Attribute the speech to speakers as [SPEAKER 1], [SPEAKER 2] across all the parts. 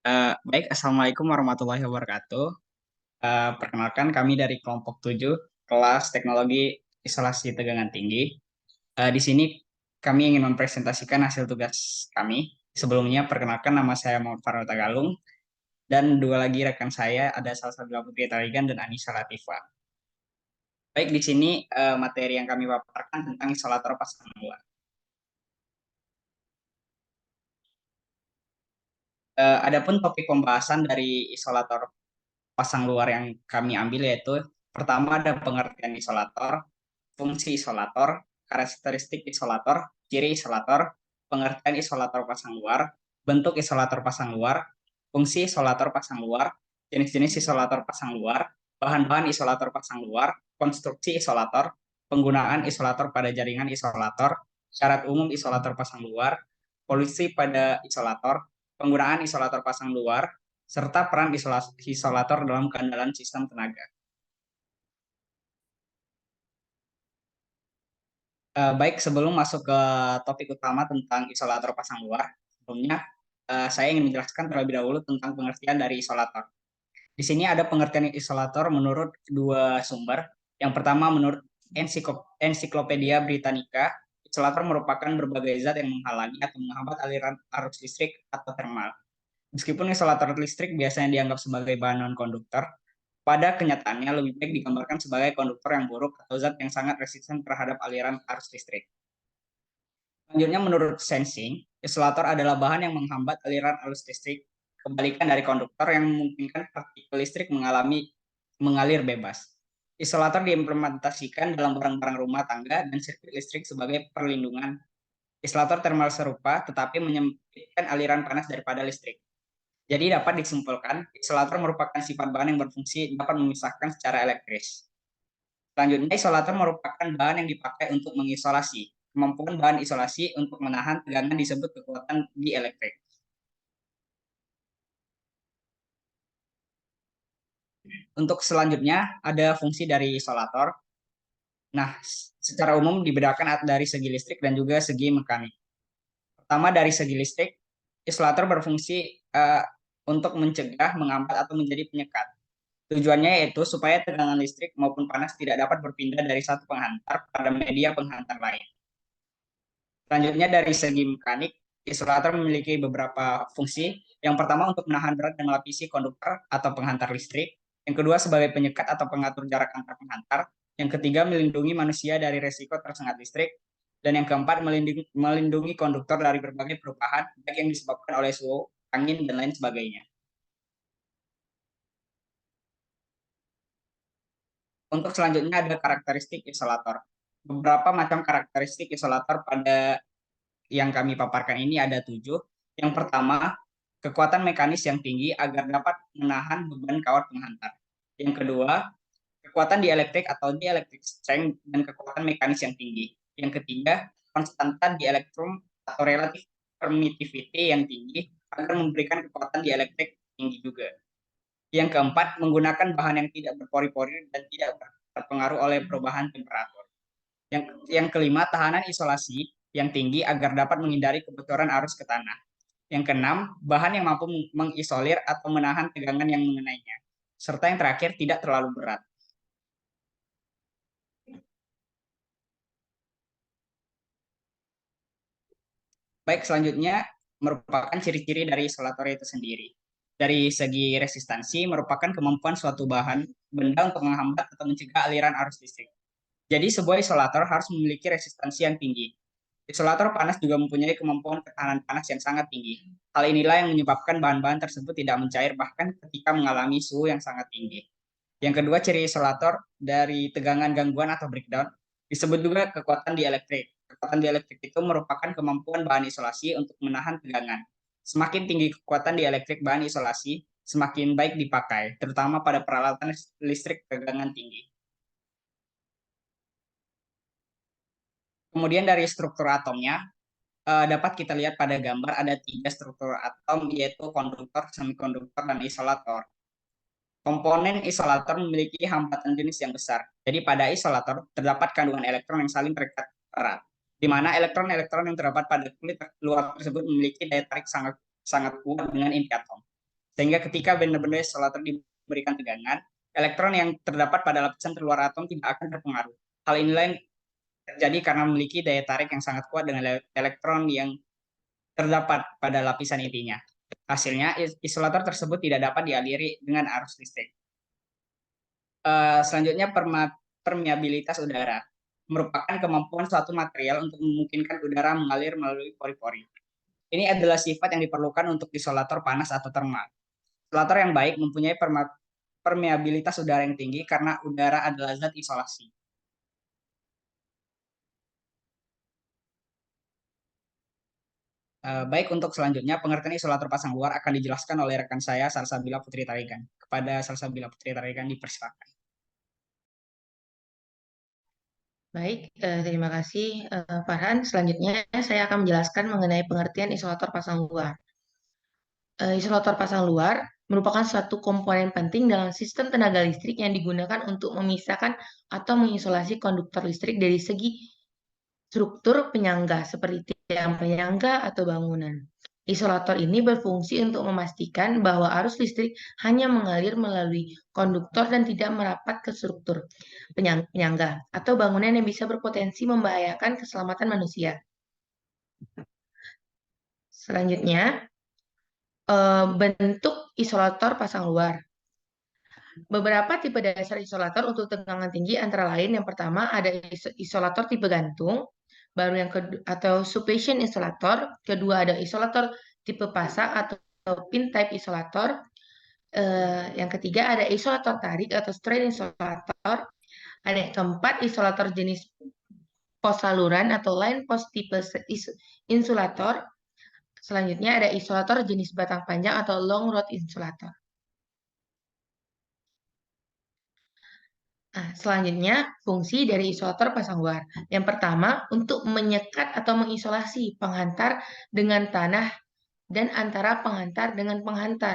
[SPEAKER 1] Baik, Assalamualaikum warahmatullahi wabarakatuh. Perkenalkan kami dari kelompok 7, kelas teknologi isolasi tegangan tinggi. Di sini kami ingin mempresentasikan hasil tugas kami. Sebelumnya, perkenalkan nama saya Muhammad Farel Tagalung, dan dua lagi rekan saya ada Salsabila Putri Tarigan dan Anissa Latifa. Baik, di sini materi yang kami paparkan tentang isolator pasang luar. Adapun topik pembahasan dari isolator pasang luar yang kami ambil yaitu pertama ada pengertian isolator, fungsi isolator, karakteristik isolator, ciri isolator, pengertian isolator pasang luar, bentuk isolator pasang luar, fungsi isolator pasang luar, jenis-jenis isolator pasang luar, bahan-bahan isolator pasang luar, konstruksi isolator, penggunaan isolator pada jaringan isolator, syarat umum isolator pasang luar, polusi pada isolator, penggunaan isolator pasang luar, serta peran isolator dalam keandalan sistem tenaga. Baik, sebelum masuk ke topik utama tentang isolator pasang luar, sebelumnya saya ingin menjelaskan terlebih dahulu tentang pengertian dari isolator. Di sini ada pengertian isolator menurut dua sumber. Yang pertama menurut Ensiklopedia Britannica, isolator merupakan berbagai zat yang menghalangi atau menghambat aliran arus listrik atau thermal. Meskipun isolator listrik biasanya dianggap sebagai bahan non-konduktor, pada kenyataannya lebih baik digambarkan sebagai konduktor yang buruk atau zat yang sangat resisten terhadap aliran arus listrik. Selanjutnya, menurut sensing, isolator adalah bahan yang menghambat aliran arus listrik, kebalikan dari konduktor yang memungkinkan partikel listrik mengalir bebas. Isolator diimplementasikan dalam barang-barang rumah tangga dan sirkuit listrik sebagai perlindungan. Isolator termal serupa, tetapi menyempitkan aliran panas daripada listrik. Jadi dapat disimpulkan, isolator merupakan sifat bahan yang berfungsi dapat memisahkan secara elektris. Selanjutnya, isolator merupakan bahan yang dipakai untuk mengisolasi. Kemampuan bahan isolasi untuk menahan tegangan disebut kekuatan dielektrik. Untuk selanjutnya, ada fungsi dari isolator. Nah, secara umum dibedakan dari segi listrik dan juga segi mekanik. Pertama, dari segi listrik, isolator berfungsi untuk mencegah, menghambat, atau menjadi penyekat. Tujuannya yaitu supaya tegangan listrik maupun panas tidak dapat berpindah dari satu penghantar pada media penghantar lain. Selanjutnya dari segi mekanik, isolator memiliki beberapa fungsi. Yang pertama untuk menahan berat dan melapisi konduktor atau penghantar listrik. Yang kedua sebagai penyekat atau pengatur jarak antar penghantar. Yang ketiga melindungi manusia dari resiko tersengat listrik. Dan yang keempat melindungi konduktor dari berbagai perubahan, baik yang disebabkan oleh suhu, angin, dan lain sebagainya. Untuk selanjutnya ada karakteristik isolator. Beberapa macam karakteristik isolator pada yang kami paparkan ini ada 7. Yang pertama, kekuatan mekanis yang tinggi agar dapat menahan beban kawat penghantar. Yang kedua, kekuatan dielektrik atau dielectric strength dan kekuatan mekanis yang tinggi. Yang ketiga, konstanta dielektrum atau relative permittivity yang tinggi agar memberikan kekuatan dielektrik tinggi juga. Yang keempat, menggunakan bahan yang tidak berpori-pori dan tidak terpengaruh oleh perubahan temperatur. Yang kelima, tahanan isolasi yang tinggi agar dapat menghindari kebocoran arus ke tanah. Yang keenam, bahan yang mampu mengisolir atau menahan tegangan yang mengenainya. Serta yang terakhir, tidak terlalu berat. Baik, selanjutnya merupakan ciri-ciri dari isolator itu sendiri. Dari segi resistansi, merupakan kemampuan suatu bahan benda untuk menghambat atau mencegah aliran arus listrik. Jadi sebuah isolator harus memiliki resistansi yang tinggi. Isolator panas juga mempunyai kemampuan ketahanan panas yang sangat tinggi. Hal inilah yang menyebabkan bahan-bahan tersebut tidak mencair bahkan ketika mengalami suhu yang sangat tinggi. Yang kedua, ciri isolator dari tegangan gangguan atau breakdown disebut juga kekuatan dielektrik. Kekuatan dielektrik itu merupakan kemampuan bahan isolasi untuk menahan tegangan. Semakin tinggi kekuatan dielektrik bahan isolasi, semakin baik dipakai, terutama pada peralatan listrik tegangan tinggi. Kemudian dari struktur atomnya, dapat kita lihat pada gambar ada 3 struktur atom, yaitu konduktor, semikonduktor, dan isolator. Komponen isolator memiliki hambatan jenis yang besar. Jadi pada isolator terdapat kandungan elektron yang saling terikat erat, di mana elektron-elektron yang terdapat pada kulit luar tersebut memiliki daya tarik sangat sangat kuat dengan inti atom. Sehingga ketika benda-benda isolator diberikan tegangan, elektron yang terdapat pada lapisan terluar atom tidak akan terpengaruh. Hal inilah yang terjadi karena memiliki daya tarik yang sangat kuat dengan elektron yang terdapat pada lapisan intinya. Hasilnya, isolator tersebut tidak dapat dialiri dengan arus listrik. Selanjutnya, permeabilitas udara merupakan kemampuan suatu material untuk memungkinkan udara mengalir melalui pori-pori. Ini adalah sifat yang diperlukan untuk isolator panas atau termal. Isolator yang baik mempunyai permeabilitas udara yang tinggi karena udara adalah zat isolasi. Baik, untuk selanjutnya pengertian isolator pasang luar akan dijelaskan oleh rekan saya Salsabila Putri Tarigan. Kepada Salsabila Putri Tarigan dipersilakan.
[SPEAKER 2] Baik, terima kasih Farhan. Selanjutnya saya akan menjelaskan mengenai pengertian isolator pasang luar. Isolator pasang luar merupakan suatu komponen penting dalam sistem tenaga listrik yang digunakan untuk memisahkan atau mengisolasi konduktor listrik dari segi struktur penyangga seperti tiang penyangga atau bangunan. Isolator ini berfungsi untuk memastikan bahwa arus listrik hanya mengalir melalui konduktor dan tidak merapat ke struktur penyangga atau bangunan yang bisa berpotensi membahayakan keselamatan manusia. Selanjutnya, bentuk isolator pasang luar. Beberapa tipe dasar isolator untuk tegangan tinggi antara lain yang pertama ada isolator tipe gantung, baru yang kedua atau suppression isolator, kedua ada isolator tipe pasang atau pin type isolator, yang ketiga ada isolator tarik atau strain isolator, ada yang keempat isolator jenis pos saluran atau line post tipe insulator, selanjutnya ada isolator jenis batang panjang atau long rod insulator. Nah, selanjutnya, fungsi dari isolator pasang luar. Yang pertama, untuk menyekat atau mengisolasi penghantar dengan tanah dan antara penghantar dengan penghantar.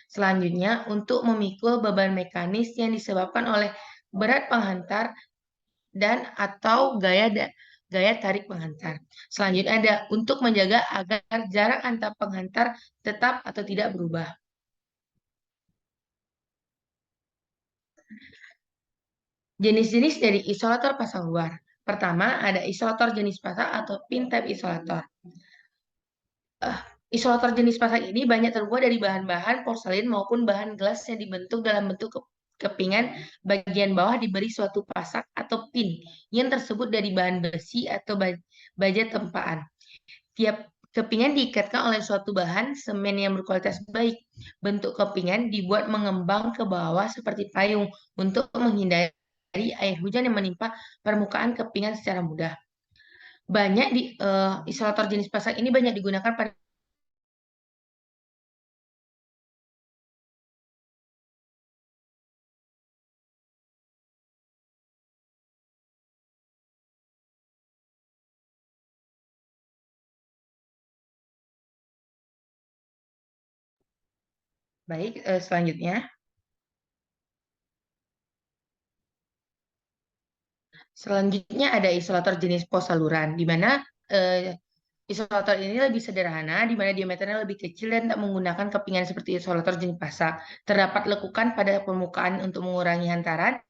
[SPEAKER 2] Selanjutnya, untuk memikul beban mekanis yang disebabkan oleh berat penghantar dan atau gaya tarik penghantar. Selanjutnya ada untuk menjaga agar jarak antar penghantar tetap atau tidak berubah. Jenis-jenis dari isolator pasang luar. Pertama, ada isolator jenis pasang atau pin type isolator. Isolator jenis pasang ini banyak terbuat dari bahan-bahan porselin maupun bahan gelas yang dibentuk dalam bentuk kepingan bagian bawah diberi suatu pasak atau pin yang tersebut dari bahan besi atau baja tempaan. Tiap kepingan diikatkan oleh suatu bahan semen yang berkualitas baik. Bentuk kepingan dibuat mengembang ke bawah seperti payung untuk menghindari air hujan yang menimpa permukaan kepingan secara mudah. Banyak isolator jenis pasang ini banyak digunakan pada baik. Selanjutnya, ada isolator jenis pos saluran, di mana isolator ini lebih sederhana, di mana diameternya lebih kecil dan tak menggunakan kepingan seperti isolator jenis pasang. Terdapat lekukan pada permukaan untuk mengurangi hantaran,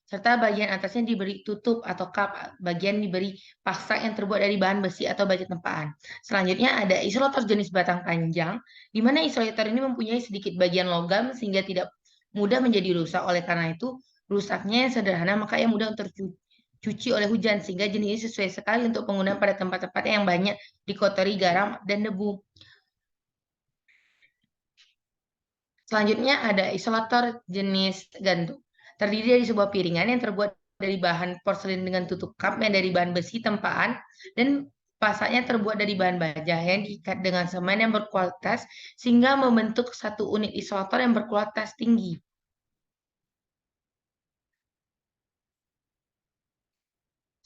[SPEAKER 2] serta bagian atasnya diberi tutup atau kap, bagian diberi pasak yang terbuat dari bahan besi atau baja tempaan. Selanjutnya ada isolator jenis batang panjang, di mana isolator ini mempunyai sedikit bagian logam sehingga tidak mudah menjadi rusak. Oleh karena itu, rusaknya yang sederhana maka yang mudah tercuci oleh hujan, sehingga jenis ini sesuai sekali untuk penggunaan pada tempat-tempat yang banyak dikotori garam dan debu. Selanjutnya ada isolator jenis gantung. Terdiri dari sebuah piringan yang terbuat dari bahan porselin dengan tutup kap yang dari bahan besi tempaan dan pasaknya terbuat dari bahan baja yang diikat dengan semen yang berkualitas sehingga membentuk satu unit isolator yang berkualitas tinggi.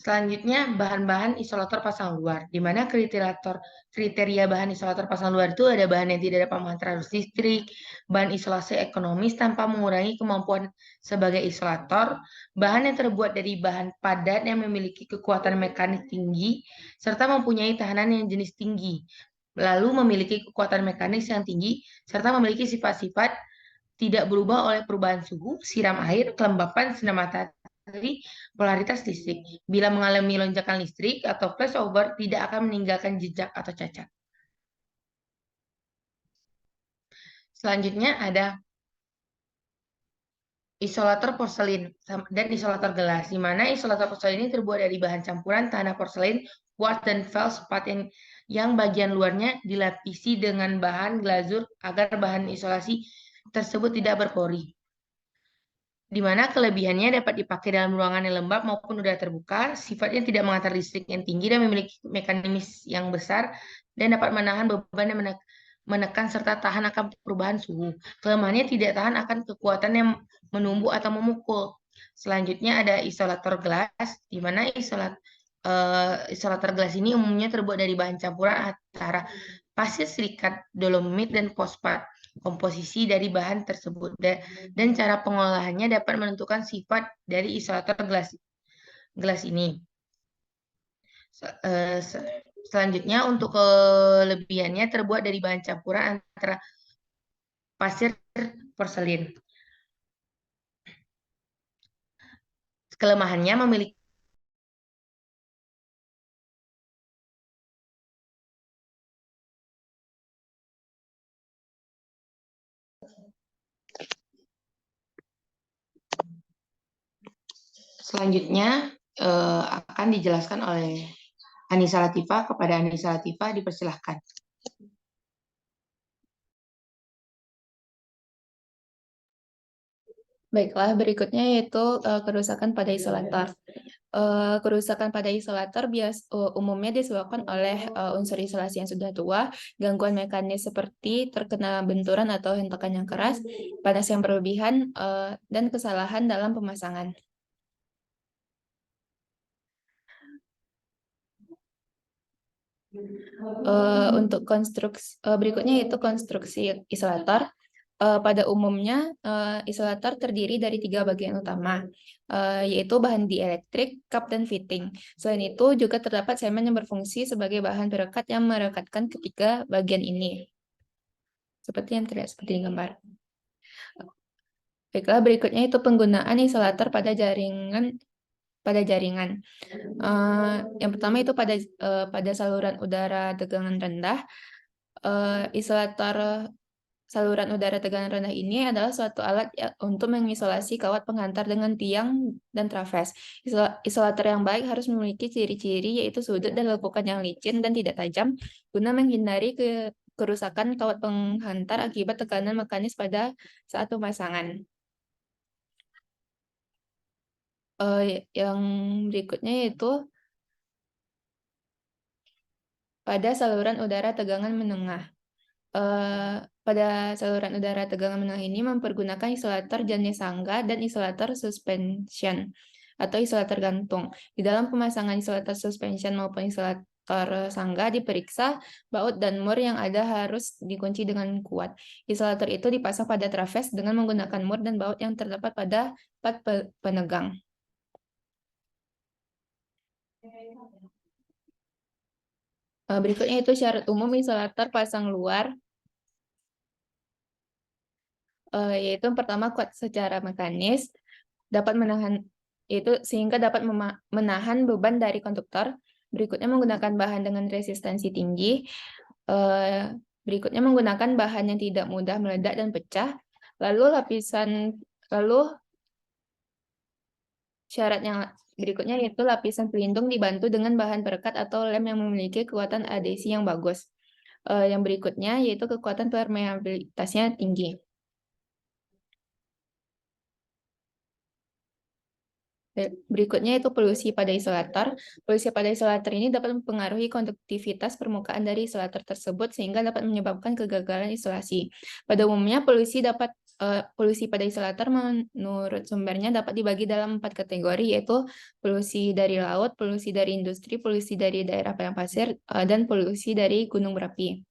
[SPEAKER 2] Selanjutnya, bahan-bahan isolator pasang luar, di mana kriteria bahan isolator pasang luar itu ada bahan yang tidak dapat menghantar arus listrik, bahan isolasi ekonomis tanpa mengurangi kemampuan sebagai isolator, bahan yang terbuat dari bahan padat yang memiliki kekuatan mekanik tinggi, serta mempunyai tahanan yang jenis tinggi. lalu memiliki kekuatan mekanis yang tinggi, serta memiliki sifat-sifat tidak berubah oleh perubahan suhu, siram air, kelembapan, sinar matahari, polaritas listrik. Bila mengalami lonjakan listrik atau flashover, tidak akan meninggalkan jejak atau cacat. Selanjutnya ada isolator porselin dan isolator gelas, di mana isolator porselin ini terbuat dari bahan campuran tanah porselin, quartz, dan feldspat yang bagian luarnya dilapisi dengan bahan glazur agar bahan isolasi tersebut tidak berpori. Di mana kelebihannya dapat dipakai dalam ruangan yang lembab maupun udara terbuka, sifatnya tidak mengantar listrik yang tinggi dan memiliki mekanisme yang besar dan dapat menahan beban dan menekan serta tahan akan perubahan suhu. Kelemahannya tidak tahan akan kekuatan yang menumbuk atau memukul. Selanjutnya ada isolator gelas, di mana isolator gelas ini umumnya terbuat dari bahan campuran antara pasir silikat, dolomit, dan fosfat. Komposisi dari bahan tersebut dan cara pengolahannya dapat menentukan sifat dari isolator gelas ini. Selanjutnya untuk kelebihannya terbuat dari bahan campuran antara pasir porselin. Kelemahannya memiliki Selanjutnya akan dijelaskan oleh Anissa Latifah. Kepada Anissa Latifah dipersilahkan.
[SPEAKER 3] Baiklah, berikutnya yaitu kerusakan pada isolator. Kerusakan pada isolator umumnya disebabkan oleh unsur isolasi yang sudah tua, gangguan mekanis seperti terkena benturan atau hentakan yang keras, panas yang berlebihan, dan kesalahan dalam pemasangan. Untuk konstruksi berikutnya yaitu konstruksi isolator. Pada umumnya isolator terdiri dari 3 bagian utama, yaitu bahan dielektrik, kap, dan fitting. Selain itu juga terdapat semen yang berfungsi sebagai bahan perekat yang merekatkan ketiga bagian ini, seperti yang terlihat seperti di gambar. Baiklah, berikutnya itu penggunaan isolator pada jaringan. Yang pertama itu pada saluran udara tegangan rendah. Isolator saluran udara tegangan rendah ini adalah suatu alat untuk mengisolasi kawat penghantar dengan tiang dan trafes. Isolator yang baik harus memiliki ciri-ciri yaitu sudut dan lekukan yang licin dan tidak tajam guna menghindari kerusakan kawat penghantar akibat tekanan mekanis pada saat pemasangan. Yang berikutnya yaitu pada saluran udara tegangan menengah. Pada saluran udara tegangan menengah ini mempergunakan isolator jenis sangga dan isolator suspension atau isolator gantung. Di dalam pemasangan isolator suspension maupun isolator sangga diperiksa baut dan mur yang ada harus dikunci dengan kuat. Isolator itu dipasang pada trafes dengan menggunakan mur dan baut yang terdapat pada plat penegang. Berikutnya itu syarat umum isolator pasang luar, yaitu yang pertama kuat secara mekanis, dapat menahan sehingga dapat menahan beban dari konduktor. Berikutnya menggunakan bahan dengan resistensi tinggi. Berikutnya menggunakan bahan yang tidak mudah meledak dan pecah. Lalu syarat yang berikutnya yaitu lapisan pelindung dibantu dengan bahan perekat atau lem yang memiliki kekuatan adhesi yang bagus. Yang berikutnya yaitu kekuatan permeabilitasnya tinggi. Berikutnya itu polusi pada isolator. Polusi pada isolator ini dapat mempengaruhi konduktivitas permukaan dari isolator tersebut sehingga dapat menyebabkan kegagalan isolasi. Pada umumnya polusi pada isolator menurut sumbernya dapat dibagi dalam 4 kategori, yaitu polusi dari laut, polusi dari industri, polusi dari daerah padang pasir, dan polusi dari gunung berapi.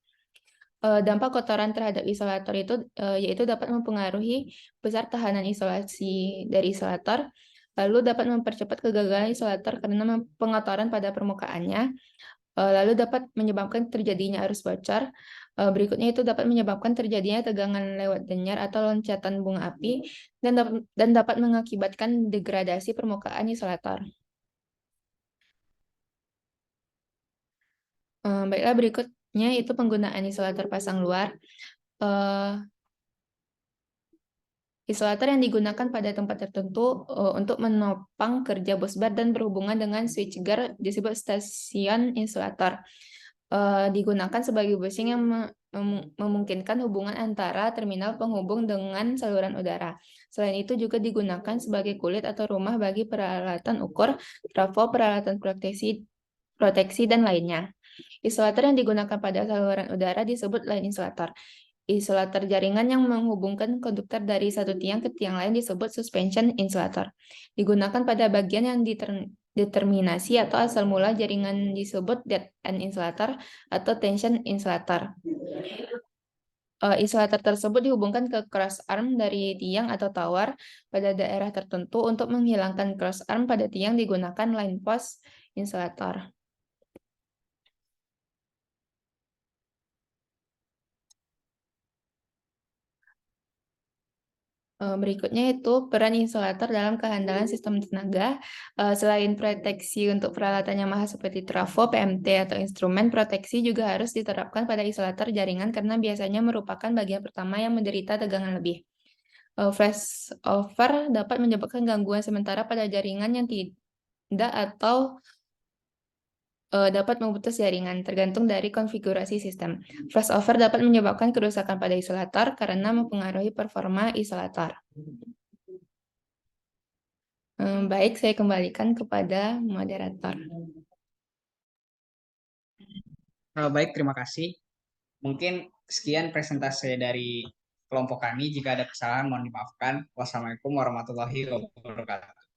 [SPEAKER 3] Dampak kotoran terhadap isolator itu yaitu dapat mempengaruhi besar tahanan isolasi dari isolator, lalu dapat mempercepat kegagalan isolator karena pengotoran pada permukaannya, lalu dapat menyebabkan terjadinya arus bocor. Berikutnya itu dapat menyebabkan terjadinya tegangan lewat denyar atau loncatan bunga api dan dapat mengakibatkan degradasi permukaan isolator. Baiklah, berikutnya itu penggunaan isolator pasang luar. Isolator yang digunakan pada tempat tertentu untuk menopang kerja busbar dan berhubungan dengan switchgear disebut stasiun insulator. Digunakan sebagai bushing yang memungkinkan hubungan antara terminal penghubung dengan saluran udara. Selain itu juga digunakan sebagai kulit atau rumah bagi peralatan ukur, trafo, peralatan proteksi dan lainnya. Isolator yang digunakan pada saluran udara disebut line insulator. Isolator jaringan yang menghubungkan konduktor dari satu tiang ke tiang lain disebut suspension insulator. Digunakan pada bagian yang determinasi atau asal mula jaringan disebut dead end insulator atau tension insulator. Isolator tersebut dihubungkan ke cross arm dari tiang atau tower pada daerah tertentu. Untuk menghilangkan cross arm pada tiang digunakan line post insulator. Berikutnya itu peran insulator dalam kehandalan sistem tenaga. Selain proteksi untuk peralatan yang mahal seperti trafo, PMT, atau instrumen, proteksi juga harus diterapkan pada isolator jaringan karena biasanya merupakan bagian pertama yang menderita tegangan lebih. Flashover dapat menyebabkan gangguan sementara pada jaringan yang tidak atau dapat memutus jaringan, tergantung dari konfigurasi sistem. Flashover dapat menyebabkan kerusakan pada isolator karena mempengaruhi performa isolator. Baik, saya kembalikan kepada moderator.
[SPEAKER 1] Baik, terima kasih. Mungkin sekian presentasi dari kelompok kami. Jika ada kesalahan, mohon dimaafkan. Wassalamualaikum warahmatullahi wabarakatuh.